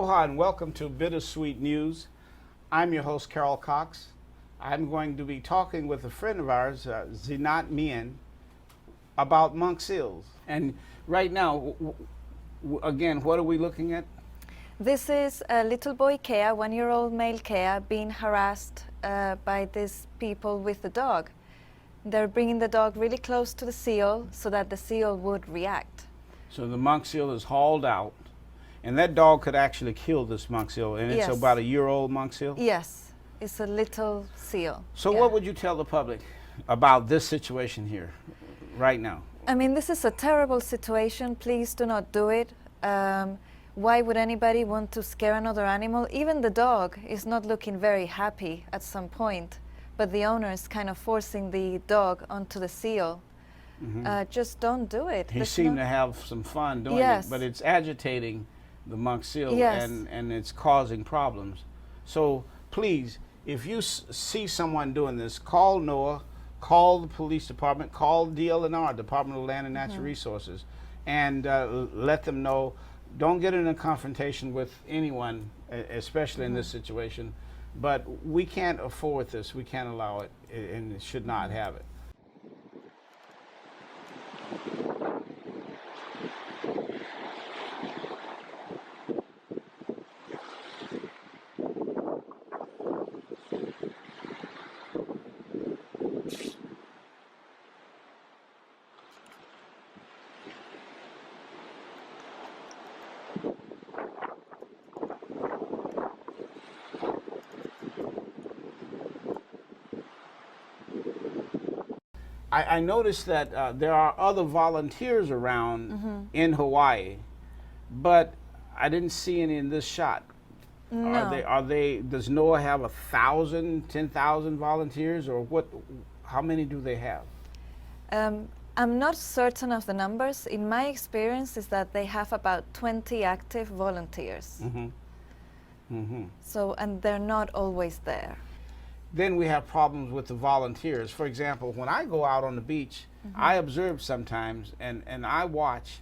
Aloha and welcome to Bittersweet News. I'm your host, Carroll Cox. I'm going to be talking with a friend of ours, Zeenat Mian, about monk seals. And right now, again, what are we looking at? This is a little boy Kea, 1-year-old male Kea, being harassed by these people with the dog. They're bringing the dog really close to the seal so that the seal would react. So the monk seal is hauled out, and that dog could actually kill this monk seal, and it's Yes. about a year-old monk seal? Yes, it's a little seal. So Yeah. what would you tell the public about this situation here, right now? I mean, this is a terrible situation. Please do not do it. Why would anybody want to scare another animal? Even the dog is not looking very happy at some point, but the owner is kind of forcing the dog onto the seal. Just don't do it. He There's seemed no- to have some fun doing Yes. it, but it's agitating the monk seal, Yes. and it's causing problems. So please, if you see someone doing this, call NOAA, call the police department, call DLNR, Department of Land and Natural Resources, and let them know. Don't get in a confrontation with anyone, especially in this situation, but we can't afford this. We can't allow it, and should not have it. I noticed that there are other volunteers around in Hawaii, but I didn't see any in this shot. No. Are they? Does NOAA have 1,000, 10,000 volunteers, or what? How many do they have? I'm not certain of the numbers. In my experience is that they have about 20 active volunteers. So, and they're not always there. Then we have problems with the volunteers. For example, when I go out on the beach, I observe sometimes, and I watch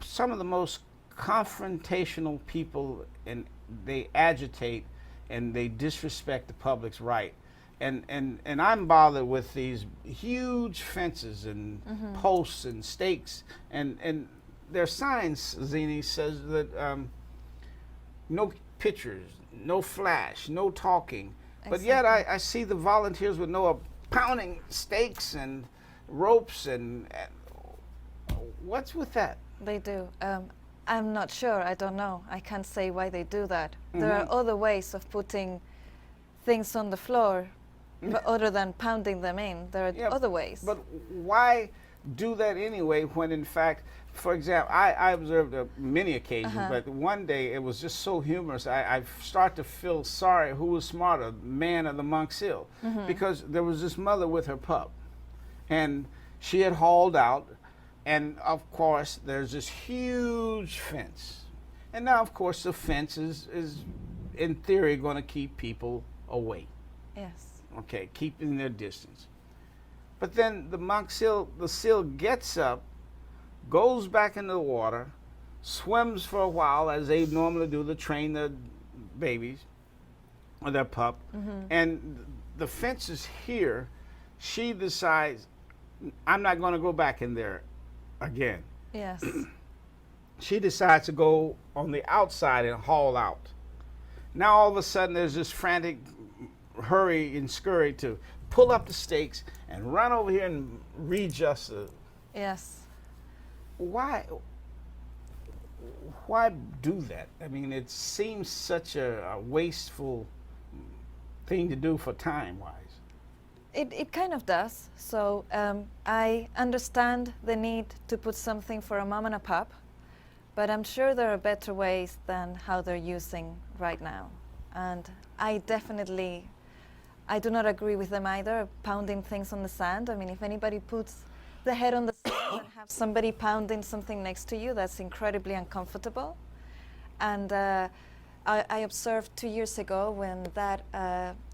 some of the most confrontational people, and they agitate and they disrespect the public's right. And I'm bothered with these huge fences and posts and stakes, and their signs, Zini, says that no pictures, no flash, no talking. But yet I see the volunteers with NOAA pounding stakes and ropes, and what's with that? They do. I'm not sure. I don't know. I can't say why they do that. There are other ways of putting things on the floor, but other than pounding them in. There are other ways. But why do that anyway when, in fact, for example, I observed many occasions, but one day it was just so humorous. I start to feel sorry who was smarter, man or the monk seal, because there was this mother with her pup, and she had hauled out, and of course there's this huge fence, and now of course the fence is in theory going to keep people away. Yes. Okay, keeping their distance. But then the seal gets up, goes back into the water, swims for a while as they normally do to train their babies or their pup, and the fence is here. She decides, I'm not going to go back in there again. Yes. She decides to go on the outside and haul out. Now all of a sudden there's this frantic hurry and scurry to pull up the stakes and run over here and readjust the. Yes. Why do that? I mean, it seems such a wasteful thing to do for time-wise. It kind of does. So I understand the need to put something for a mom and a pup, but I'm sure there are better ways than how they're using right now. And I do not agree with them either, pounding things on the sand. I mean, if anybody puts the head on the sand and have somebody pounding something next to you, that's incredibly uncomfortable. And I observed 2 years ago when that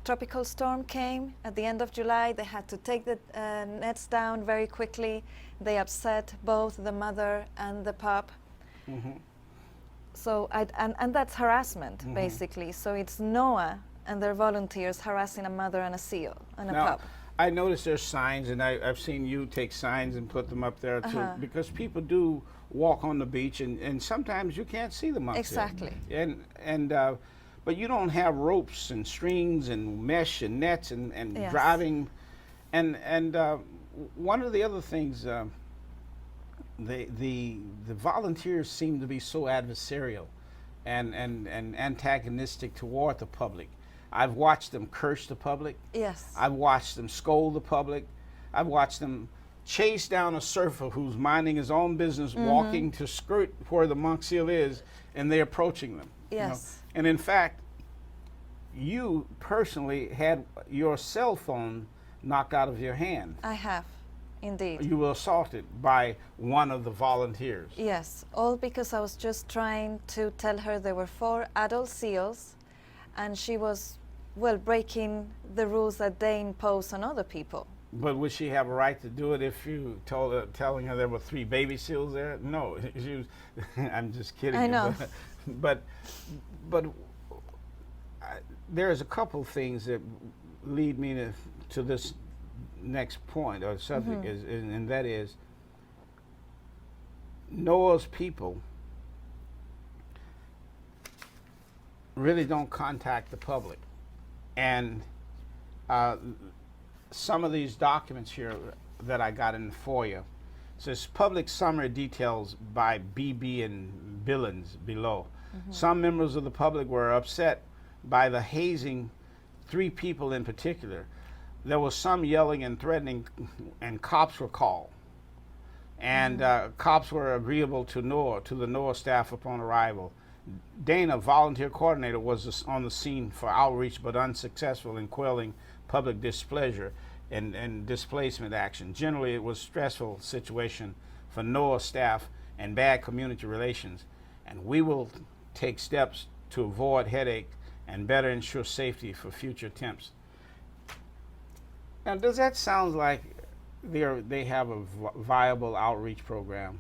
tropical storm came at the end of July, they had to take the nets down very quickly. They upset both the mother and the pup. So and that's harassment, basically. So it's NOAA and their volunteers harassing a mother and a seal and a Now, pup. I noticed there's signs, and I've seen you take signs and put them up there too, because people do walk on the beach, and sometimes you can't see the monks. Exactly. But you don't have ropes and strings and mesh and nets and Yes. driving, and one of the other things, the volunteers seem to be so adversarial and antagonistic toward the public. I've watched them curse the public. Yes. I've watched them scold the public. I've watched them chase down a surfer who's minding his own business, walking to skirt where the monk seal is, and they're approaching them. you know. Yes. And in fact, you personally had your cell phone knocked out of your hand. I have, indeed. You were assaulted by one of the volunteers. Yes, all because I was just trying to tell her there were 4 adult seals, and she was, well, breaking the rules that they impose on other people. But would she have a right to do it if you telling her there were 3 baby seals there? No, she was, I'm just kidding. I know. But there's a couple things that lead me to this next point or subject, and that is NOAA's people really don't contact the public, and some of these documents here that I got in the FOIA says public summary details by BB and Billings below. Some members of the public were upset by the hazing, 3 people in particular. There was some yelling and threatening, and cops were called. And cops were agreeable to NOAA, to the NOAA staff upon arrival. Dana, volunteer coordinator, was on the scene for outreach but unsuccessful in quelling public displeasure and displacement action. Generally, it was a stressful situation for NOAA staff and bad community relations, and we will take steps to avoid headache and better ensure safety for future attempts. Now, does that sound like they have a viable outreach program?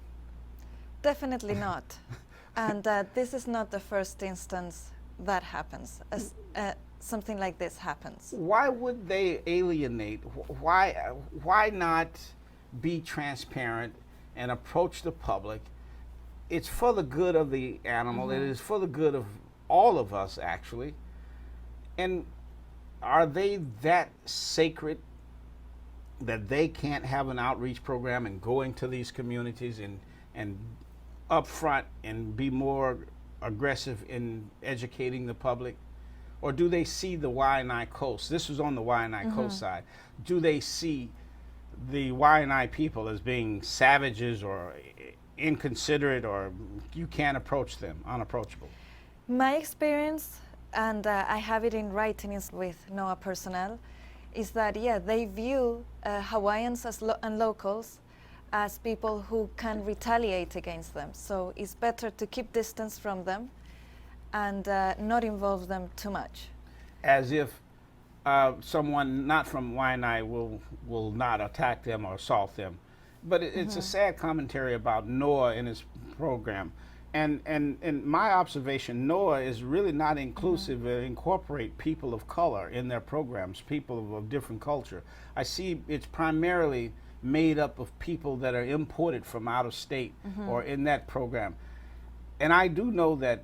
Definitely not. And this is not the first instance that happens, something like this happens. Why would they alienate? Why not be transparent and approach the public? It's for the good of the animal. It is for the good of all of us, actually. And are they that sacred that they can't have an outreach program and go into these communities and up front and be more aggressive in educating the public? Or do they see the Waianae Coast? This was on the Waianae Coast side. Do they see the Waianae people as being savages or inconsiderate, or you can't approach them, unapproachable? My experience, and I have it in writing with NOAA personnel, is that, yeah, they view Hawaiians as and locals as people who can retaliate against them. So it's better to keep distance from them and not involve them too much. As if someone not from Waianae will not attack them or assault them. But it's a sad commentary about NOAA in its program. And in my observation, NOAA is really not inclusive, incorporate people of color in their programs, people of different culture. I see it's primarily made up of people that are imported from out of state or in that program. And I do know that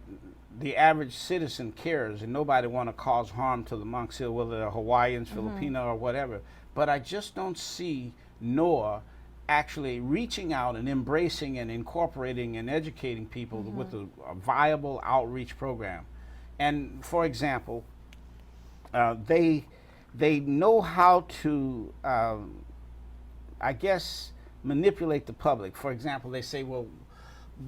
the average citizen cares, and nobody want to cause harm to the monk seal, whether they're Hawaiians, Filipino, or whatever. But I just don't see NOAA actually reaching out and embracing and incorporating and educating people with a viable outreach program. And for example, they know how to, I guess, manipulate the public. For example, they say, well,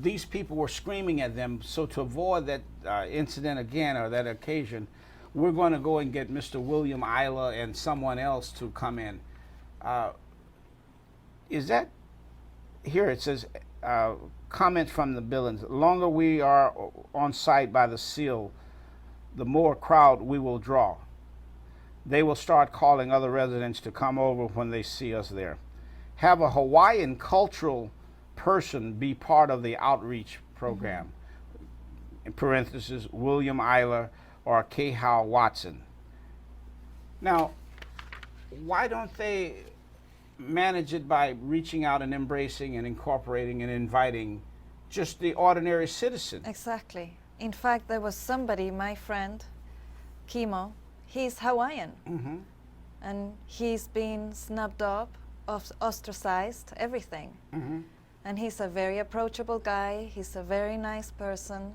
these people were screaming at them, so to avoid that incident again or that occasion, we're going to go and get Mr. William Isla and someone else to come in. Is that, here it says, comment from the Billings, the longer we are on site by the seal, the more crowd we will draw. They will start calling other residents to come over when they see us there. Have a Hawaiian cultural person be part of the outreach program. in parentheses, William Eiler or K. Howe Watson. Now, why don't they manage it by reaching out and embracing and incorporating and inviting just the ordinary citizen? Exactly. In fact, there was somebody, my friend, Kimo, he's Hawaiian. Mm-hmm. And he's been snubbed up, ostracized, everything. Mm-hmm. And he's a very approachable guy. He's a very nice person.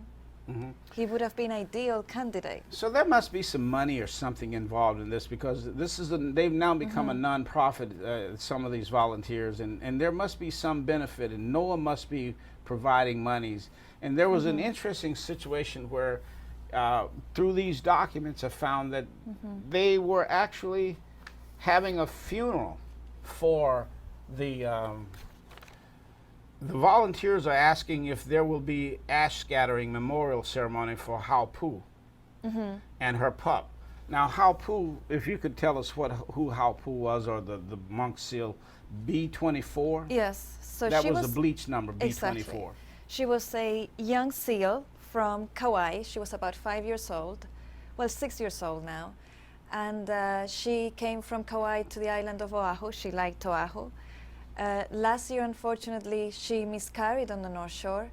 Mm-hmm. He would have been ideal candidate. So there must be some money or something involved in this, because this is they've now become a nonprofit, some of these volunteers, and there must be some benefit, and NOAA must be providing monies. And there was an interesting situation where through these documents I found that they were actually having a funeral for the volunteers are asking if there will be ash scattering memorial ceremony for Hao Pu and her pup. Now, Hao Pu, if you could tell us who Hao Pu was, or the monk seal B24. Yes, so that she was the bleach number, B24. Exactly. She was a young seal from Kauai. She was about 5 years old, well, 6 years old now. And she came from Kauai to the island of Oahu. She liked Oahu. Last year, unfortunately, she miscarried on the North Shore.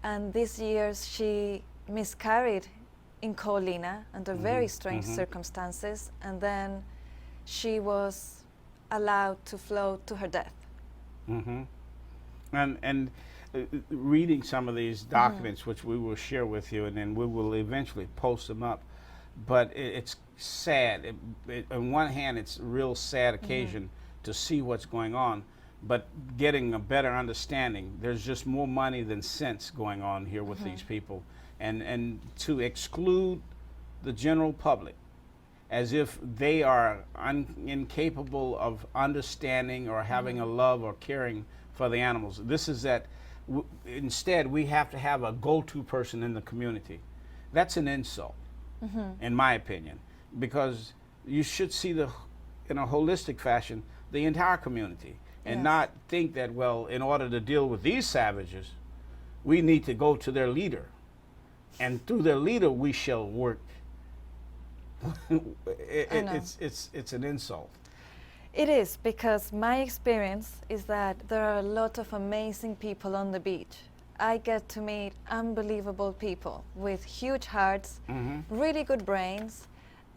And this year, she miscarried in Ko'olina under very strange circumstances. And then she was allowed to float to her death. And reading some of these documents, which we will share with you, and then we will eventually post them up. But it's sad. On one hand, it's a real sad occasion to see what's going on, but getting a better understanding. There's just more money than sense going on here with these people. And to exclude the general public as if they are incapable of understanding or having a love or caring for the animals. This is that instead we have to have a go-to person in the community. That's an insult, in my opinion, because you should see in a holistic fashion, the entire community, and not think that, well, in order to deal with these savages, we need to go to their leader, and through their leader we shall work. It's an insult. It is, because my experience is that there are a lot of amazing people on the beach. I get to meet unbelievable people with huge hearts, really good brains,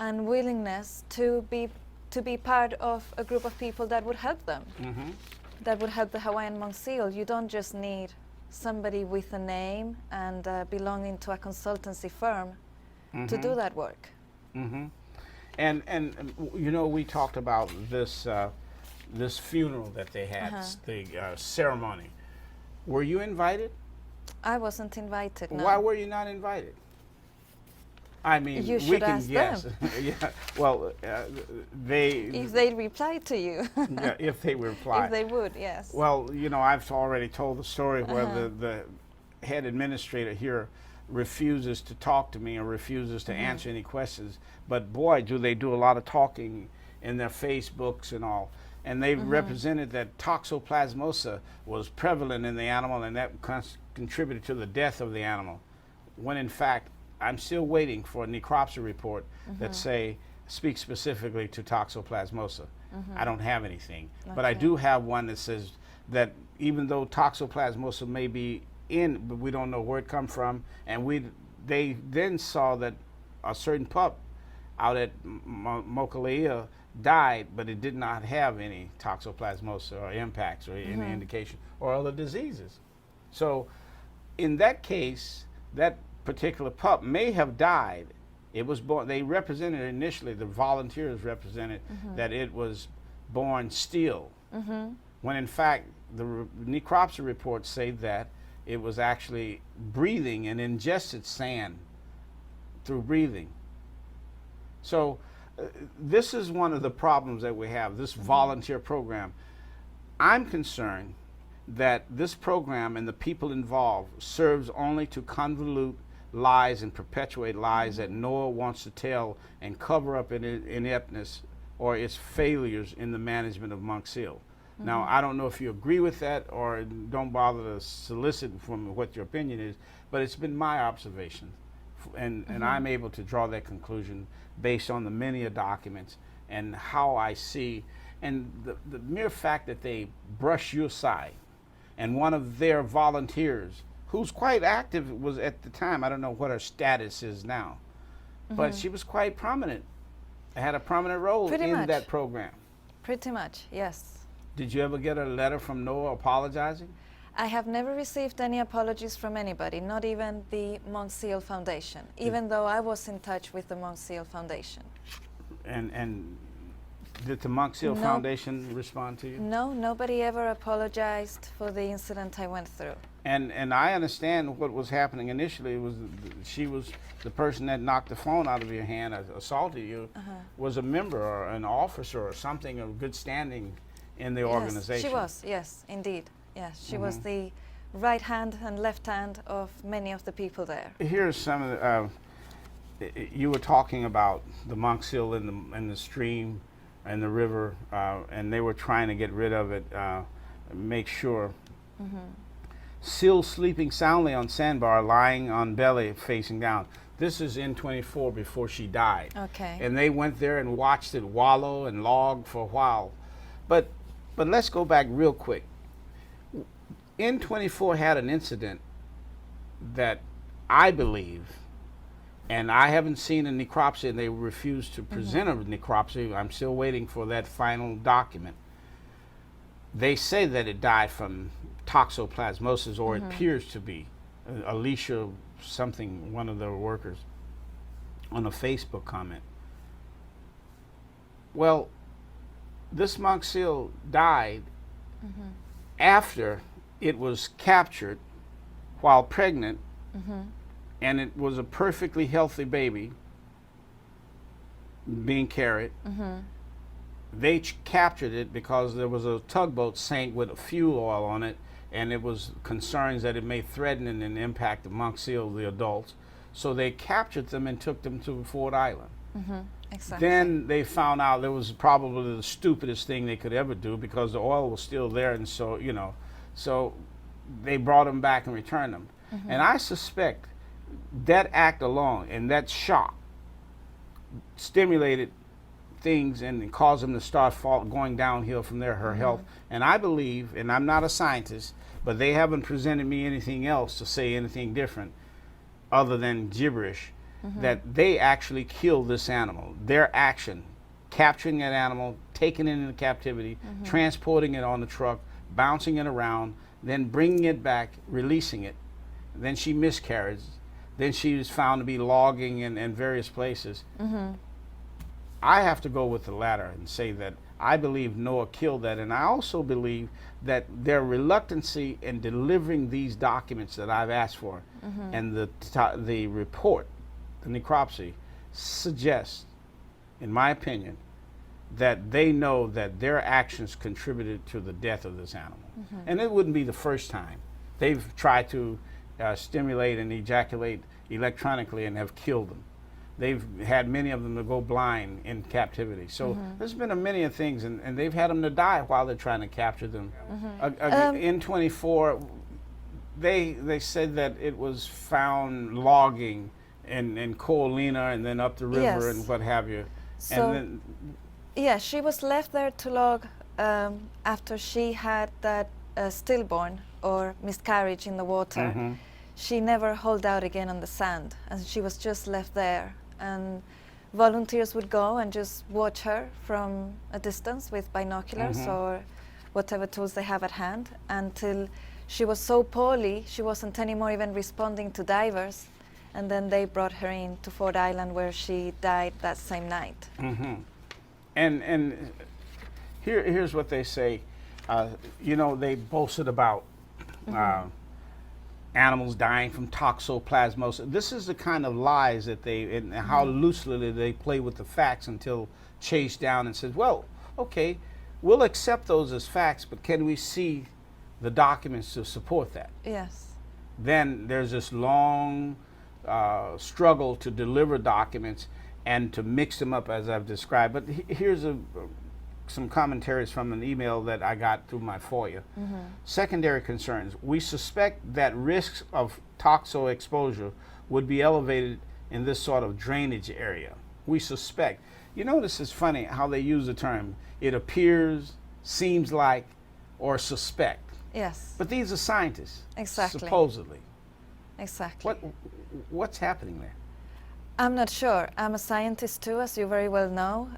and willingness to be part of a group of people that would help them, that would help the Hawaiian monk seal. You don't just need somebody with a name and belonging to a consultancy firm to do that work. And you know, we talked about this this funeral that they had, the ceremony. Were you invited? I wasn't invited. No. Why were you not invited? I mean, you we should can ask guess. them. Yeah. Well, if they replied to you. Yeah, if they replied. If they would, yes. Well, you know, I've already told the story where the head administrator here refuses to talk to me or refuses to answer any questions. But boy, do they do a lot of talking in their Facebooks and all. And they represented that toxoplasmosa was prevalent in the animal, and that contributed to the death of the animal. When in fact, I'm still waiting for a necropsy report that speaks specifically to toxoplasmosa. I don't have anything. But I do have one that says that even though toxoplasmosa may be in, but we don't know where it come from, and they then saw that a certain pup out at Mokulea died, but it did not have any toxoplasmosa or impacts or any indication or other diseases. So in that case, that particular pup may have died. It was born, they represented initially, the volunteers represented that it was born still, when in fact the necropsy reports say that it was actually breathing and ingested sand through breathing. So this is one of the problems that we have, this volunteer program. I'm concerned that this program and the people involved serves only to convolute lies and perpetuate lies that NOAA wants to tell and cover up ineptness or its failures in the management of monk seal. Now, I don't know if you agree with that or don't bother to solicit from what your opinion is, but it's been my observation. And I'm able to draw that conclusion based on the many documents and how I see, and the mere fact that they brush you aside, and one of their volunteers, who's quite active, was at the time, I don't know what her status is now, but she was quite prominent, had a prominent role Pretty in much. that program. Pretty much, yes. Did you ever get a letter from NOAA apologizing? I have never received any apologies from anybody, not even the Mont Seal Foundation, even though I was in touch with the Mont Seal Foundation. And did the Mont Seal No. Foundation respond to you? No, nobody ever apologized for the incident I went through. And I understand what was happening initially was she was the person that knocked the phone out of your hand, assaulted you, was a member or an officer or something of good standing in the organization. Yes, she was, yes, indeed. Yes, she was the right hand and left hand of many of the people there. Here's some of the, you were talking about the Mont Seal in the stream and the river, and they were trying to get rid of it, make sure. Seal sleeping soundly on sandbar, lying on belly, facing down. This is N24 before she died. Okay. And they went there and watched it wallow and log for a while. But let's go back real quick. N24 had an incident that I believe, and I haven't seen a necropsy, and they refused to present a necropsy. I'm still waiting for that final document. They say that it died from toxoplasmosis, or it appears to be. Alicia something, one of the workers, on a Facebook comment. Well, this monk seal died after it was captured while pregnant, and it was a perfectly healthy baby being carried. They captured it because there was a tugboat sank with fuel oil on it, and it was concerns that it may threaten and impact the monk seal, the adults. So they captured them and took them to Ford Island. Exactly. Then they found out it was probably the stupidest thing they could ever do because the oil was still there, and so, you know, so they brought them back and returned them. And I suspect that act alone and that shock stimulated things and caused them to start going downhill from there, her health. And I believe, and I'm not a scientist, but they haven't presented me anything else to say anything different other than gibberish, that they actually killed this animal. Their action, capturing that animal, taking it into captivity, transporting it on the truck, bouncing it around, then bringing it back, releasing it. Then she miscarried. Then she was found to be logging in various places. I have to go with the latter and say that I believe NOAA killed that, and I also believe that their reluctancy in delivering these documents that I've asked for and the report, the necropsy, suggests, in my opinion, that they know that their actions contributed to the death of this animal. And it wouldn't be the first time. They've tried to stimulate and ejaculate electronically and have killed them. They've had many of them to go blind in captivity. So there's been many things, and they've had them to die while they're trying to capture them. N24, they said that it was found logging in Colina and then up the river and what have you. So, and then, yeah, she was left there to log after she had that stillborn or miscarriage in the water. She never hauled out again on the sand, and she was just left there. And volunteers would go and just watch her from a distance with binoculars or whatever tools they have at hand until she was so poorly she wasn't anymore even responding to divers. And then they brought her in to Ford Island, where she died that same night. And here's what they say. You know, they boasted about animals dying from toxoplasmosis. This is the kind of lies that they, and how loosely they play with the facts until chased down and says, well, okay, we'll accept those as facts, but can we see the documents to support that? Yes. Then there's this long struggle to deliver documents and to mix them up as I've described. But here's some commentaries from an email that I got through my FOIA. Secondary concerns. We suspect that risks of toxo exposure would be elevated in this sort of drainage area. We suspect. You notice it's funny how they use the term, it appears, seems like, or suspect. Yes. But these are scientists. Exactly. Supposedly. Exactly. What's happening there? I'm not sure. I'm a scientist too, as you very well know.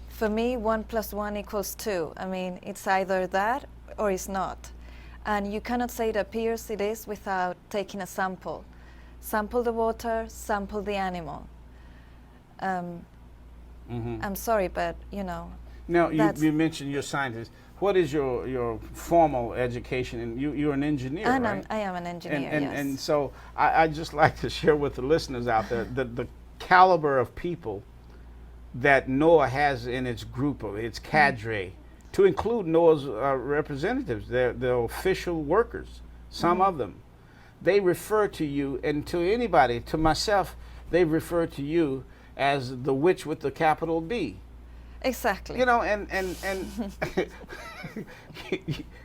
For me, 1 + 1 = 2. I mean, it's either that or it's not. And you cannot say it appears, it is, without taking a sample. Sample the water, sample the animal. I'm sorry, but you know. Now, you mentioned you're a scientist. What is your formal education? And you're an engineer, right? I am an engineer, and, yes. And so I'd just like to share with the listeners out there the caliber of people that NOAA has in its group, of its cadre, to include NOAA's representatives, their official workers, some of them. They refer to you, and to anybody, to myself, they refer to you as the witch with the capital B. Exactly. You know, and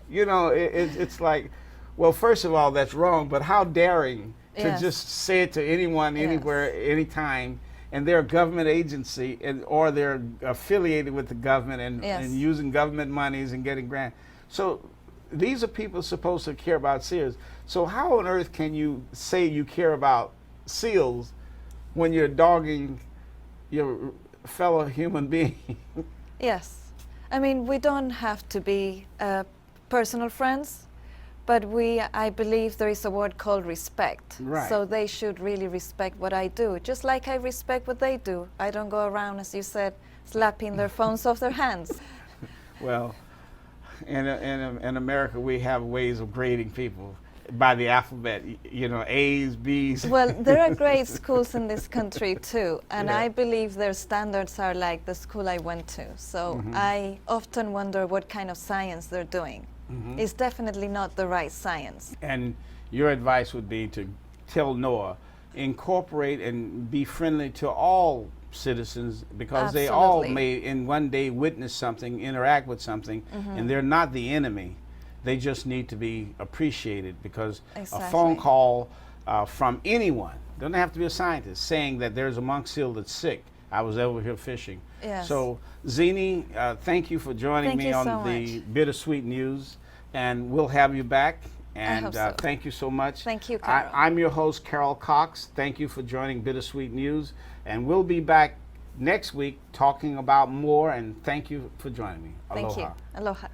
you know, it's like, well, first of all, that's wrong, but how daring to just say it to anyone, anywhere, anytime, and they're a government agency, or they're affiliated with the government and using government monies and getting grants. So these are people supposed to care about seals. So how on earth can you say you care about seals when you're dogging your fellow human being? Yes. I mean, we don't have to be personal friends, but I believe there is a word called respect. Right. So they should really respect what I do, just like I respect what they do. I don't go around, as you said, slapping their phones off their hands. Well, in America, we have ways of grading people by the alphabet, you know, A's, B's. Well, there are great schools in this country too, and I believe their standards are like the school I went to. So I often wonder what kind of science they're doing. It's definitely not the right science. And your advice would be to tell NOAA, incorporate and be friendly to all citizens, because they all may in one day witness something, interact with something, and they're not the enemy. They just need to be appreciated, because a phone call from anyone, doesn't have to be a scientist, saying that there's a monk seal that's sick. I was over here fishing. Yes. So Zeenat, thank you for joining me on the Bittersweet News, and we'll have you back. And I hope so. Thank you so much. Thank you, Carroll. I'm your host, Carroll Cox. Thank you for joining Bittersweet News, and we'll be back next week talking about more, and thank you for joining me. Aloha. Thank you. Aloha.